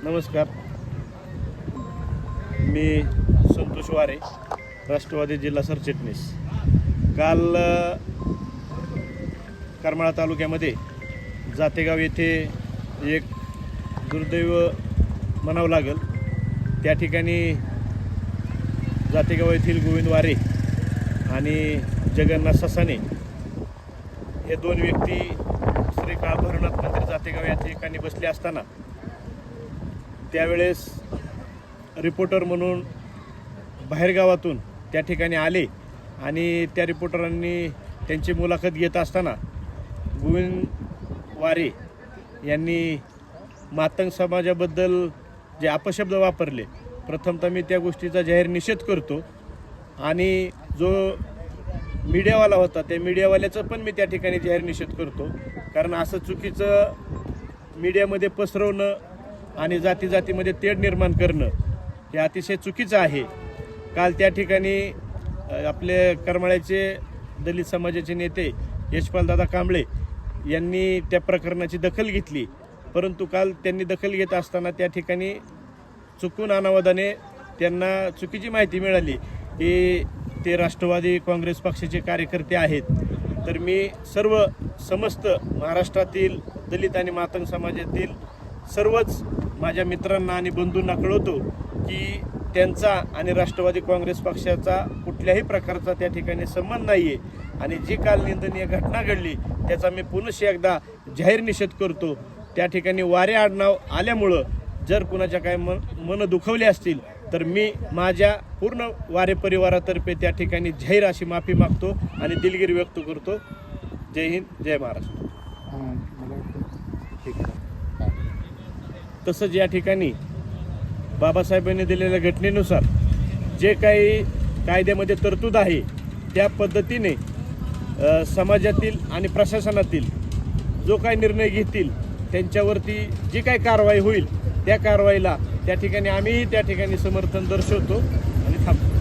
नमस्कार, मी संतोष वारे, राष्ट्रवादी जिल्हा सरचिटणीस. काल करमाळा तालुक्यामध्ये जातेगाव येथे एक दुर्दैव म्हणावं लागेल. त्या ठिकाणी जातेगाव येथील गोविंद वारे आणि जगन्नाथ ससाने हे दोन व्यक्ती श्री काळभैरवनाथ मंदिर जातेगाव या ठिकाणी बसले असताना त्यावेळेस रिपोर्टर म्हणून बाहेरगावातून त्या ठिकाणी आले आणि त्या रिपोर्टरांनी त्यांची मुलाखत घेत असताना गोविंद वारे यांनी मातंग समाजाबद्दल जे अपशब्द वापरले, प्रथमतः मी त्या गोष्टीचा जाहीर निषेध करतो. आणि जो मीडियावाला होता त्या मीडियावाल्याचं पण मी त्या ठिकाणी जाहीर निषेध करतो. कारण असं चुकीचं मीडियामध्ये पसरवणं आणि जातीमध्ये तेढ निर्माण करणं हे अतिशय चुकीचं आहे. काल त्या ठिकाणी आपले करमाळ्याचे दलित समाजाचे नेते यशपालदादा कांबळे यांनी त्या प्रकरणाची दखल घेतली. परंतु काल त्यांनी दखल घेत असताना त्या ठिकाणी चुकून अनावधाने त्यांना चुकीची माहिती मिळाली की ते राष्ट्रवादी काँग्रेस पक्षाचे कार्यकर्ते आहेत. तर मी समस्त महाराष्ट्रातील दलित आणि मातंग समाजातील सर्वच माझ्या मित्रांना आणि बंधूंना कळवतो की त्यांचा आणि राष्ट्रवादी काँग्रेस पक्षाचा कुठल्याही प्रकारचा त्या ठिकाणी संबंध नाही आहे. आणि जी काल निंदनीय घटना घडली त्याचा मी पुनश्च एकदा जाहीर निषेध करतो. त्या ठिकाणी वारे आडनाव आल्यामुळं जर कुणाच्या काय मन दुखवले असतील तर मी माझ्या पूर्ण वारे परिवारातर्फे त्या ठिकाणी जाहीर अशी माफी मागतो आणि दिलगिरी व्यक्त करतो. जय हिंद, जय महाराष्ट्र. तसंच या ठिकाणी बाबासाहेबांनी दिलेल्या घटनेनुसार जे काही कायद्यामध्ये तरतूद आहे त्या पद्धतीने समाजातील आणि प्रशासनातील जो काही निर्णय घेतील त्यांच्यावरती जी काही कारवाई होईल त्या कारवाईला त्या ठिकाणी आम्हीही त्या ठिकाणी समर्थन दर्शवतो आणि थांबतो.